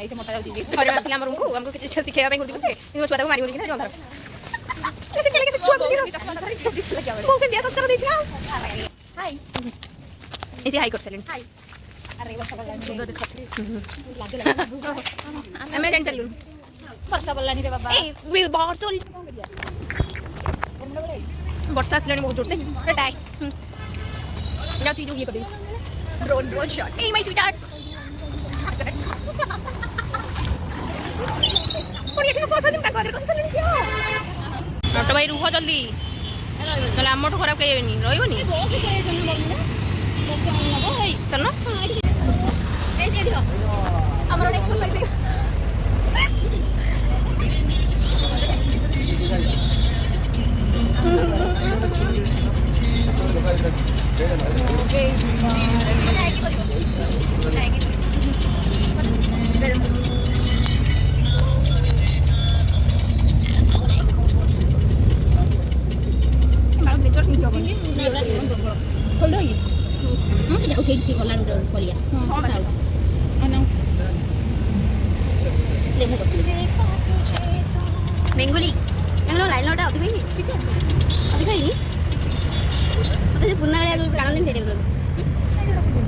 ଏଇଠି ମୋଟା ଯାଉଛି ଘରେ ଆସିଲା ଆମ ରୁମକୁ ଆମକୁ କିଛି ଶିଖେଇବା ପାଇଁ ଗୁଡ଼ି ବସେ କିନ୍ତୁ ଛୁଆଟାକୁ ମାରିବନି କିନା ଅନ୍ଧାର ऐसे हाई कर साइलेंट हाई अरे वो सब सुंदर दिखत रे लागे लागे मैं जेंटल लू वर्षा बोललानी रे बाबा ए बहुत तो वर्षा आसलानी बहुत जोर से टाई जा चीज ये कर दे drone shot a my sweethearts और ये को दिन तक अगर कर छियो नट भाई रुह जल्दी चल आमठो खराब कइबेनी रहिबनी बहुत प्रयोजन बोलना वर्षा मन लगो होई चल ना ए दे दियो हमर एक्सरसाइज ओके काय की करियो गरम खोल दो ये हां जाओ सेट से कोला करिया हां बताओ अनु ले मो बेंगोली एंगलो लाइन लोटा अधिक ही किछ अधिक ही अते पुन्ना रे प्राण दिन देरे बोल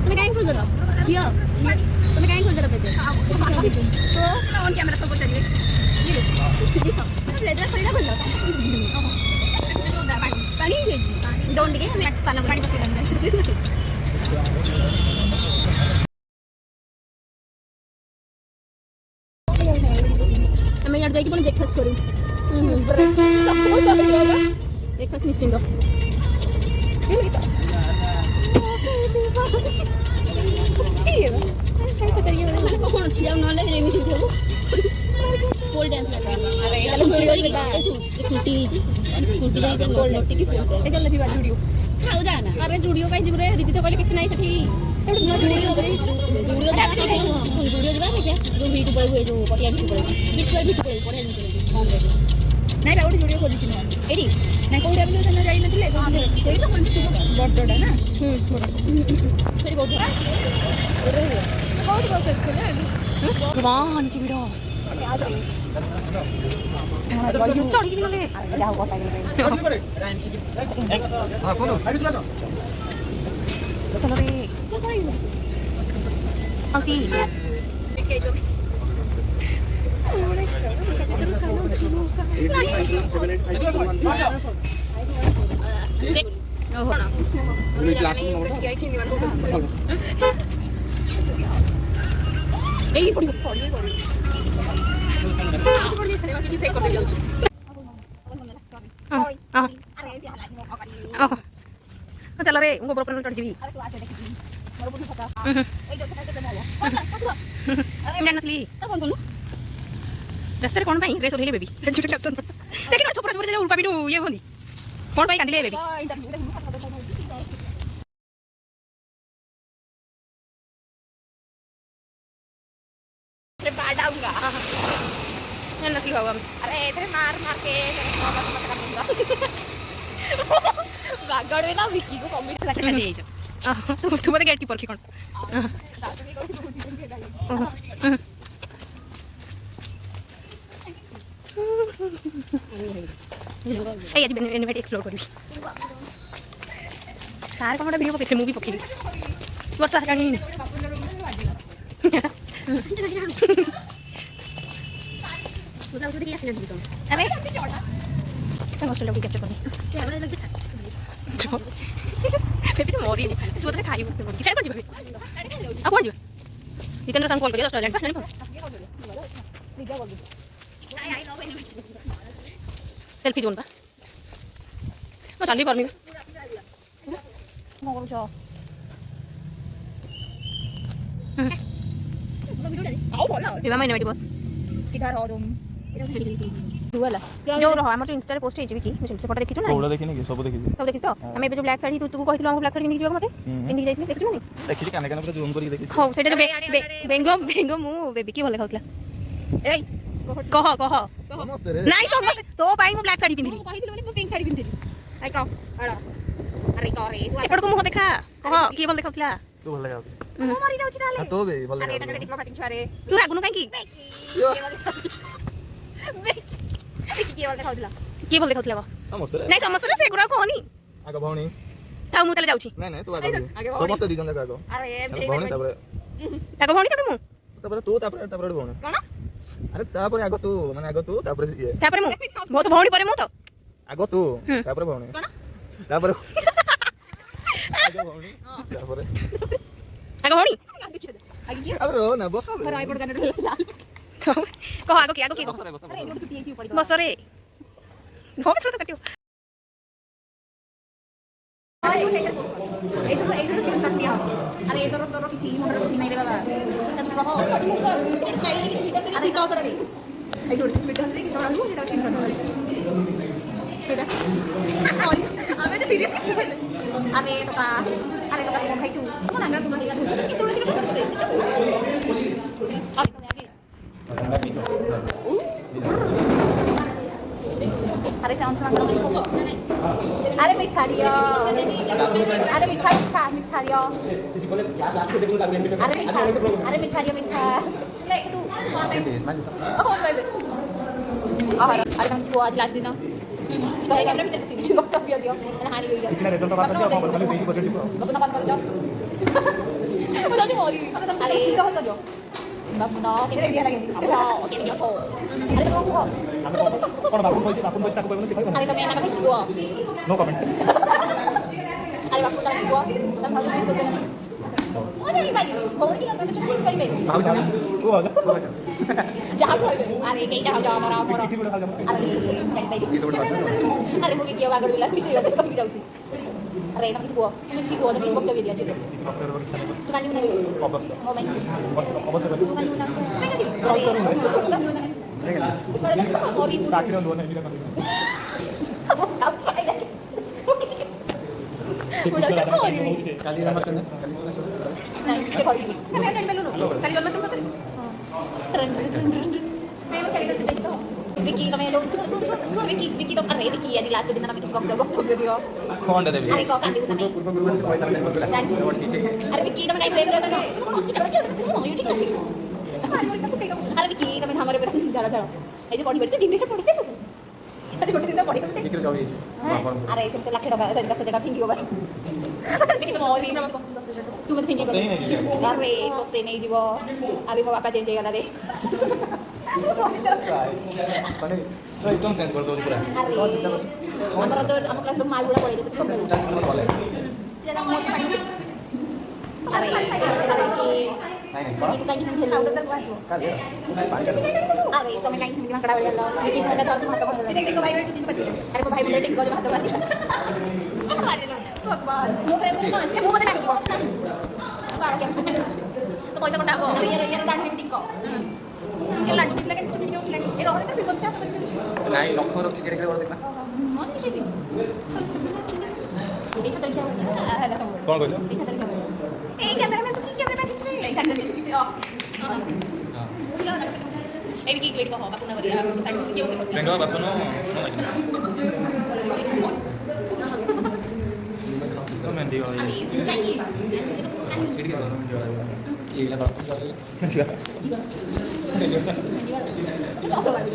तुम काहे खोल दरो छियो तुम काहे खोल दरो पे तो ऑन कैमरा सब चलिए ये देखो लेदर पहिला खोल दो पानी दोन dige मैं पानी बस अंदर मैं यार जाके ब्रेकफास्ट करूं ब्रेकफास्ट मिस्टिंग दो कौन छिया नॉलेज एमिति देबो पोल डांस लगा अरे कुटी करी कुटी जी कुटी जाई पोल नोटी की पोल ए चल जी वीडियो खाऊ जाना अरे वीडियो काई जिबरे दीदी तो कहले किछ नाही सठी वीडियो वीडियो जा देखिया जो वीडियो पड़े हुए जो पटिया वीडियो पड़े किछ पर वीडियो पड़े पड़े ऑन रे नाही बाउडी वीडियो खोली छी ना एडी नाही कोडी हम जो जाई नथिले कोई तो कोन बडडा ना सरी बहुत बहुत है वाहन की वीडियो चढ़ी की नले जाओ गोटा के हां कोन चलो रे औसी के जो चलो रे गोबर पर चढ़ जीवी जानतली रास्ता रे कोन भाई ड्रेस ओढ़िले बेबी छोटे कैप्शन लेकिन छोपरा छोपरा जे उल्टा बिटू ये होनी कोन भाई कांदिले बेबी रे बाडाऊंगा जानतली बाबा अरे इधर मार मार के मत कर दूंगा गागड़ में ना विक्की को कमेंट लगा दे जो तू मत गेट कीपर की कोन ए आज इनवाइट एक्सप्लोर करबी सार कोमडा वीडियो पके मूवी पके वर्षा कानी उधर उधर क्या सीन है अबे तंग हॉस्टल लोग कैप्चर करनी क्या बड़ा लगता है बेबी तो मोरी नहीं तू उधर खाई बोल के कर जीबे आ कोन जीबे जितेंद्र सन कॉल करियो 10 टैलेंट पास नहीं कोन सेल्फी जोन बा म चाली परमी म करू छ आओ बोला बेबा मैंने बेटी बस किधर हो तुम दुआला जो रहो हमर इंस्टा रे पोस्ट हेछि कि मुझे फोटो देखितो ना फोटो देखिने कि सब देखितो हमें जो ब्लैक साड़ी तू कहितलो हम ब्लैक साड़ी नहीं जीवा मते पिंडी जाइथिले देखितो नहीं देखिछि काने काने पूरा जूम करी देखिछि हो सेटा जो बेंगो मु बेबी की भले खाउतला ए कह नहीं समझ तो भाई मु ब्लैक साड़ी पिंधिली कहितलो बोले मु पिंक साड़ी पिंधिली आई कह अरे कह रे एपड़ को मुह देखा कह की भले खाउतला तू भले खाउ ମୁଁ ମରି ଯାଉଛି ତାହେଲେ ତୋ ବେ ଭଲ ଆରେ ଏଟା ଦେଖିବ ଫାଟିଂ ଛୁଆରେ ତୁ ରାଗୁନୁ କାହିଁକି କିଏ ଭଲ ଦେଖାଉଥିଲା କିଏ ଭଲ ଦେଖାଉଥିଲା ସମସ୍ତେ ନାଇଁ ସମସ୍ତେ ସେଗୁଡା କହନି ଆଗ ଭଉଣୀ ଥାଉ ମୁଁ ତାହେଲେ ଯାଉଛି ନାଇଁ ନାଇଁ ତୁ ଆଗ ସମସ୍ତେ ଦି ଜଣ ଯାକ ଆଗ ଆରେ ଭଉଣୀ ତାପରେ ଭଉଣୀ ତାପରେ ମୁଁ ତାପରେ ତୁ ତାପରେ ଭଉଣୀ କଣ ଆରେ ତାପରେ ଆଗ ତୁ ମାନେ ଆଗ ତୁ ତାପରେ ଇଏ ତାପରେ ମୁଁ ବହୁତ ଭଉଣୀ ପରେ ମୁଁ ତ ଆଗ ତୁ ତାପରେ ଭଉଣୀ କଣ ତାପରେ ଆଗ ଭଉଣୀ ତାପରେ ଆଗ ଭଉଣୀ ଆଗ କିଏ ଆରେ रो ନା ବସ ମୋର ଆଇପଡ କାନରେ କହ ଆଗ କିଏ କହ ଆରେ ଏଇଠୁ ଛୁଟି ହେଇଛି ପଡି ବସ ରେ ହୋ ସତ କାଟିਓ ଆରେ ତୁ ସେଇଟା ପୋଷ୍ଟ କର ଏଇଠୁ ସ୍କ୍ରିନଶଟ ନିଅ ଆରେ ଏ ତୋର କିଛି ମୁଣ୍ଡରେ ବୁଦ୍ଧି ନାହିଁ ରେ ବାବା ତୁ କହ ମୁଁ ତ ସ୍ମାଇଲ କିଛି ଭିତର ସେ ଆରେ କହ ଛଡା ଦେ ଏଇ ଯୋଡି ଭିତର ସେ କିଛି ତୋର ସେଟା ସ୍କ୍ରିନଶଟ ସେଇଟା ଆମେ ତ ସିରିୟସ୍ আরে টকা কম খাইছু কোন আঙ্গা তোমার হিগা ধুইছো কি তোলা সিটা করতে আরে সাউন্ড সাউন্ড আরে মিঠা দিও আরে মিঠা দিও আরে মিঠা দিও মিঠা লে তু আরে কাম ছুয়া আজ লাস্ট দিন Kaya kami namin tapos si Bok Tokyo dio. Ana hani bigyan. Kasi na result pa sa ako, balik dito budget ko. Kapag nakon dio. Wala ni mori. Ano tang ali dito sa dio. Bab mo na. Kini dia lagi. Asa, okay dio ko. Ari ko ko. Kono bakun boy ta ko si Ari kami anak ko ko. No comments. Ari bakun ta ko. Tam halo ni so kana. Oh, jadi baik. Kau ni kan tak sekali baik. Tahu jangan. Gua ada. Jangan kau baik. Ari kayak dah jangan orang orang. Ari jadi baik. Ari mau video agak bilang bisa ada kau bisa uji. Ari nak itu gua tapi sebab dia dia tu. Sebab dia orang sana. Tu kan ni mana? Obas. Mau main. Obas tu. Tu kan ni mana? Tengok ni. Tengok. Ori pun. Tak kira dua nak bilang. Apa capek dah. Kali nama sana. Nah, kita kau ini. Kami ada dulu. Kali jual macam tu. Keren. Memang kali itu cerita. Vicky kami ada. Vicky tu array Vicky ya di last दिन kami waktu video. Kau anda tapi. Hari kau kan di sana. Guru se पैसा लेने बोला. Hari Vicky kami kayak frame rasa. Kita kerja. Mau YouTube sih. Hari Vicky kami हमारे पर jalan-jalan. ऐसे body बैठते दिन में पड़ते हैं. आज गोटे दिन बॉडी करते. Pikir jauh itu. अरे इसे लाख टका से जगह फिंगी होगा. लेकिन मॉल ही ना तू मत फिंगी कर. अरे कोते नहीं जीवो. अभी वो बापा चेंज करा दे. Pane. So एकदम चेंज कर दो पूरा. अरे हमारा तो हम क्लास तो माल बुड़ा पड़ेगा तो कम जरा मोट पानी. अरे की नहीं kita ingin hello. अरे तो मैं कहीं से कड़ा वाला लेकिन मैं तो हाथ पर देखो भाई अरे भाई मेरे टिक को हाथ पर भगवान मुंह पे मुंह मत लगी बाहर क्या तो पैसा कोटा हो ये दाढ़ी में टिक को ये लंच टिक लगे वीडियो ये रोहन तो फिर कौन सा नहीं लक्ष्य रख चिकन के बोल देखना. मत नहीं देखा तो क्या है कौन बोलो? देखा तो क्या ए कैमरा में कुछ कैमरा में कुछ नहीं ऐसा कर ए विकी वेट को हो बापू ना करिया साइड में क्यों Venga, bapak no. Itu main di awal. Sedikit orang jual. Iya, tak. Itu apa lagi?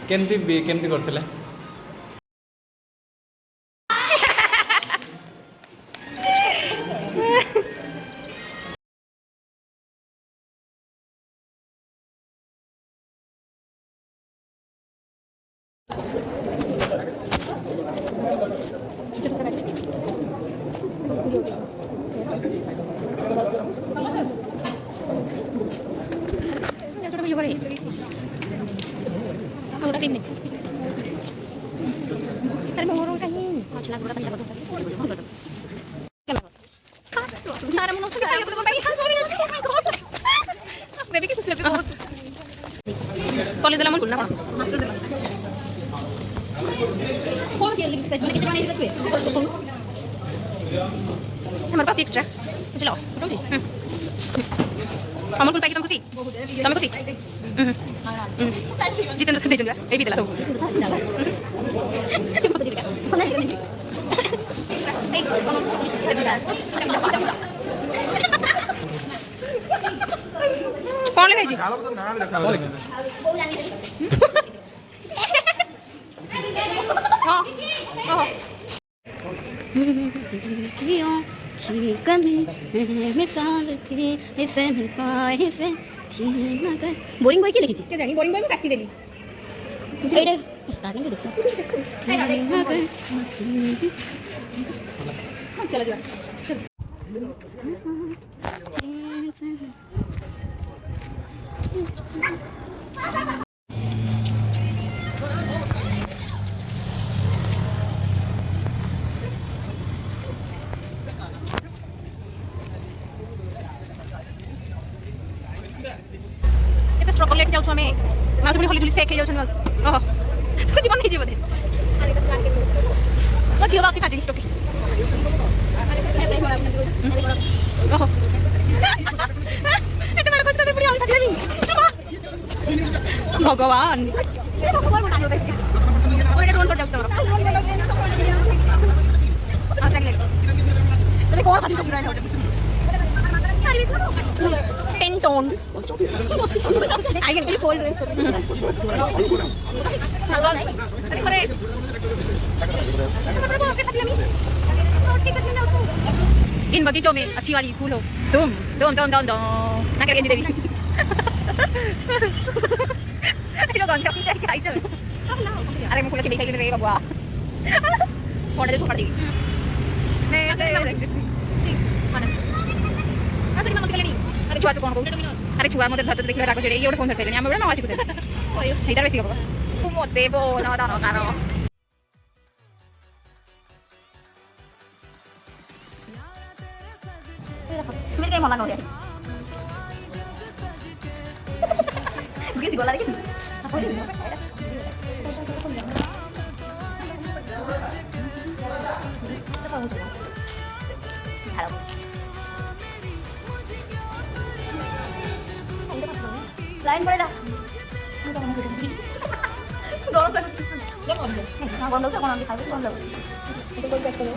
केमती करथिले Udah ini. Ada mau orang kayaknya. Mau celak udah kan dapat. Cara mau nusuk kayak gitu bagi baby kita lebih बहुत college ला मन खुलना पड़ा master दे कौन के लिख सकते हैं कितने लिख सकते हमारे पास एक्स्ट्रा चलो ଆମକୁ ପାଇକି ତମେ ଖୁସି ତମେ ଖୁସି ଜିତେନ୍ଦ୍ର ଖାଲି ଦେଇଛନ୍ତି ଏଇ ବି ଦେଲା ସବୁ କଣ ଲେଖାଇଛି ଚାଲ ତ ନାଁ ଲେଖା ହଁ ଓହୋ ବୋରିଂ ବହି କିଏ ଲେଖିଛି କେଜାଣି ବୋରିଂ ବହି ମୁଁ କାଟିଦେଲି ଏଇଟା ଚାଲ ଯିବା କେତେ ଷ୍ଟ୍ରଗଲ୍ ଲେଟ୍ ଯାଉଛୁ ଆମେ ମାଉସୀ ପୁଣି ହଲି ଝୁଲି ସେକ୍ ହେଇଯାଉଛନ୍ତି ଓହୋ ତୁ ଜୀବନ ହେଇଯିବ ବୋଧେ ମୋ ଝିଅ ବାକି କାଜି ଟୋକି ଓହୋ ଏତେ ବଡ଼ କଥା ପୁଣି ଆଉ ସାଜିଲାନି ଭଗବାନ କଣ ଖାଲି ten tone I can really hold this. इन बगीचों में अच्छी वाली फूल हो तुम ना करके देवी itu gak kita aja अरे मैं फूल अच्छी नहीं खाई बाबा फोन दे छोड़ दी mana Masa kita ngambil ini? Ada cuaca kono. Ada cuaca model satu deklar aku jadi, iya udah konser ini. Ambil berapa masih kudet? Oh iya, hitar besi apa? Kumot debo, nama tahu karo. Ini kayak mana nolnya? Begini di bola lagi. Apa ini? Halo. Lain boleh dah. Dorong lagi. Dia mau ambil. Nah, gondol saya mau ambil satu gondol. Itu gue cek dulu.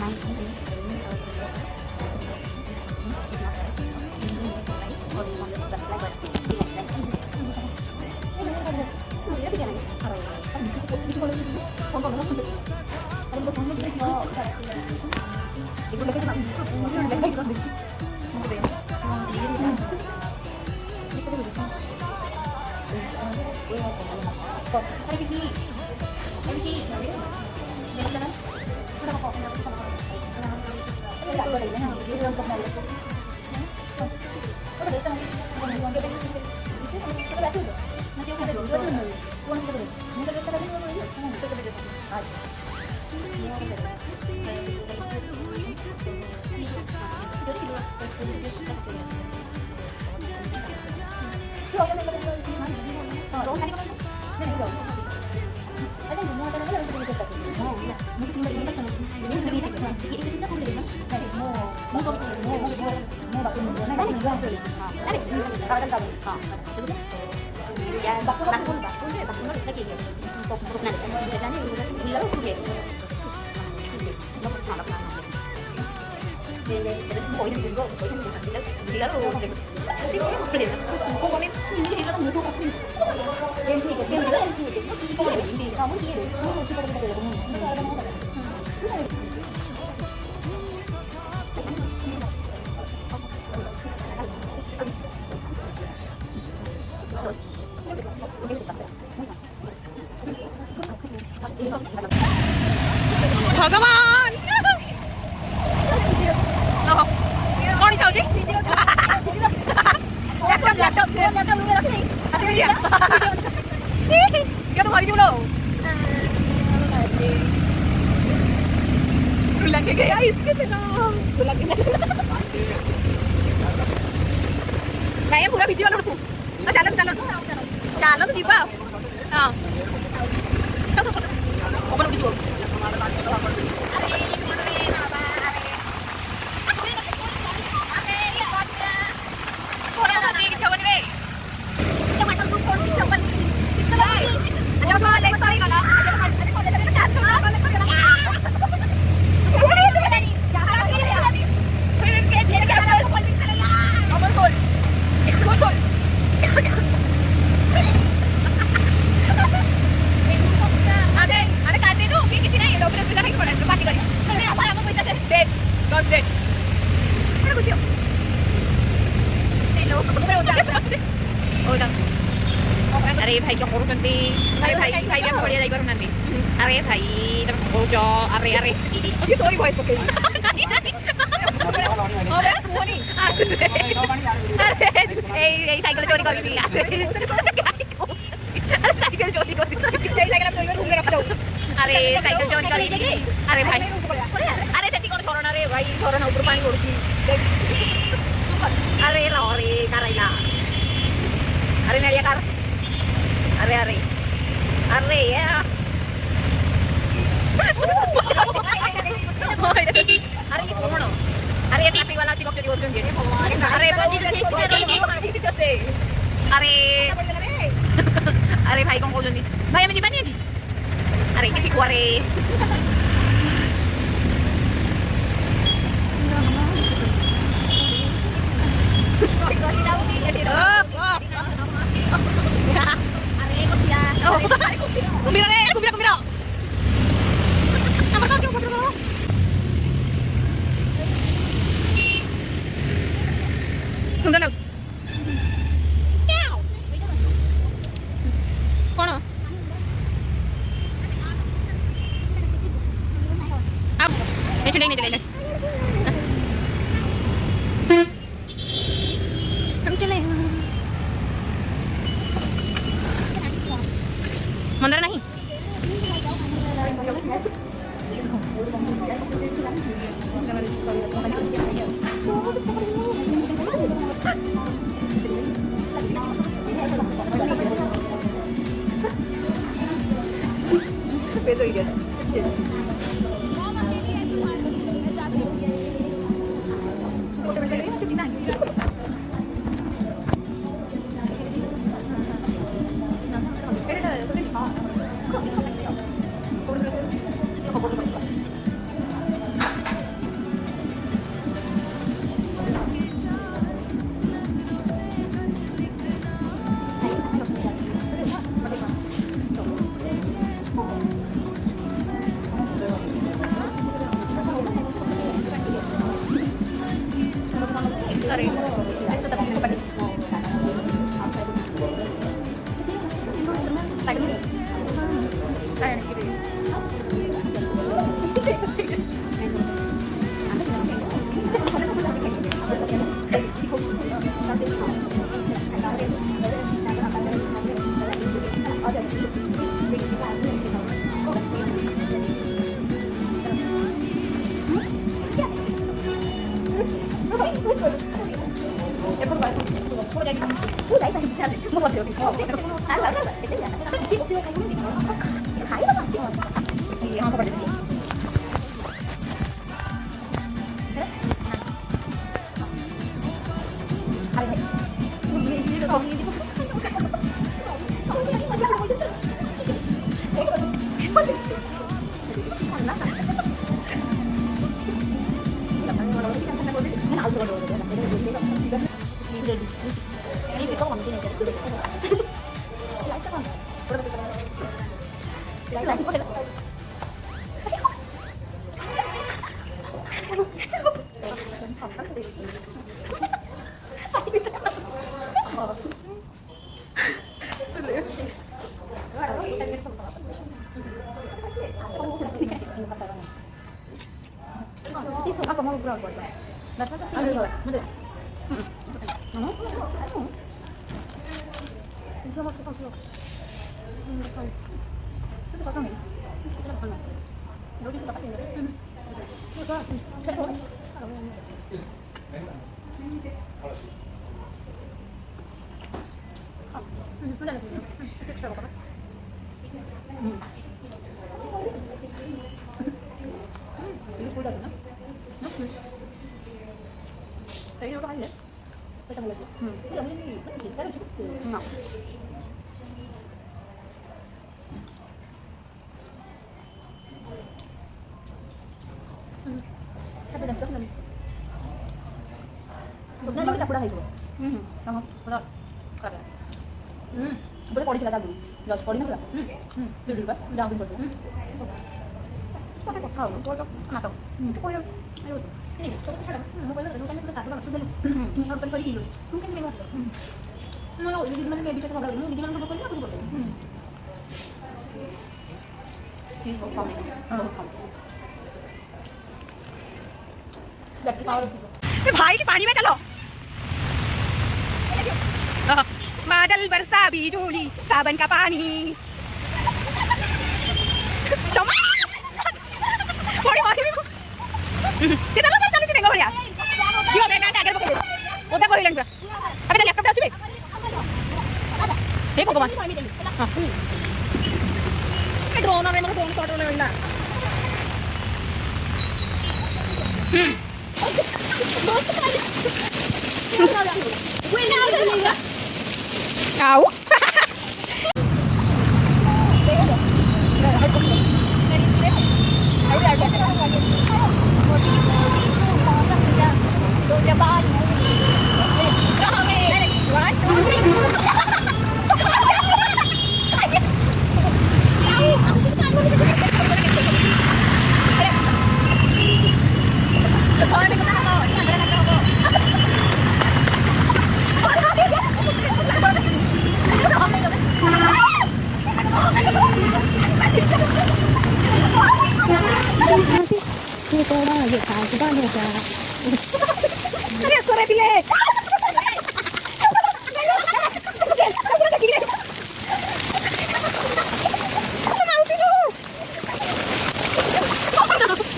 भगवान कौन चाहूँ क्या तो भागी बोलो लगे गया इसके मैं पूरा भिजी वाला तू चलो चलो चलो तो दीपा हाँ ओपन भिजी Dead. God's dead. Ano gusto? Hello. अरे भाई क्या करूँ नंदी अरे भाई भाई क्या बढ़िया जाई पर नंदी अरे भाई तब को जो अरे अरे ये सॉरी वॉइस ओके नहीं नहीं अरे मोनी अरे ए साइकिल चोरी कर दी साइकिल चोरी कर दी साइकिल आप चोरी घूम रख दो अरे साइकिल चोरी कर दी अरे भाई अरे सेठी कोन छोड़ना रे भाई छोड़ना ऊपर पानी पड़ती अरे लो रे कराइला अरे नड़िया कर अरे अरे अरे या अरे ये कौन अरे ये ट्रैफिक वाला चिपक चोरी करते हैं अरे बाजी से अरे अरे भाई कौन बोल रही भाई हमें जीवन नहीं दी अरे किसी को अरे Kumbira. Nama kau क्यों kau? सुंदर लाउस। कौन? अब मैं चलेंगे चलेंगे। हम चले। मंदिर नहीं peso y Apa mau berapa buat? Berapa sih? Betul. Coba kita coba. Itu pasang ni. Kita pasang. Dulu kita pakai ni. Coba. Coba. Sudah dah. Kita coba apa? Ini sudah kan? Thấy nó có anh đấy. Cái trong lực. Cái giống như gì? Nó chỉ cái chút xíu. Ngọc. Tapi dah terus nanti. Sebenarnya kita udah itu. Sama. Betul. Keren. Boleh polisi lagi dulu. Enggak polisi enggak? Sudah, udah ambil dulu. Pakai kok tahu, kok nggak tahu. Kok yang ayo. Ini, kok ada. Mau boleh kan kita satu kalau sudah. Harus pergi dulu. Mungkin memang. Mau jadi gimana kayak bisa ngobrol dulu, gimana ngobrol aku juga. Ini kok kamu. भाई की पानी में चलो बादल बरसा बिजली सावन का पानी थोड़ी पानी में कितना लोग चलते रहेंगे बढ़िया क्यों मैं आगे पकड़ उधर कोई लंगा अबे लैपटॉप पे आछुबे हे भगवान हां ए ड्रोन में मगर ड्रोन फोटो ले ना Tahu?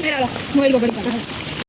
Mira, muero,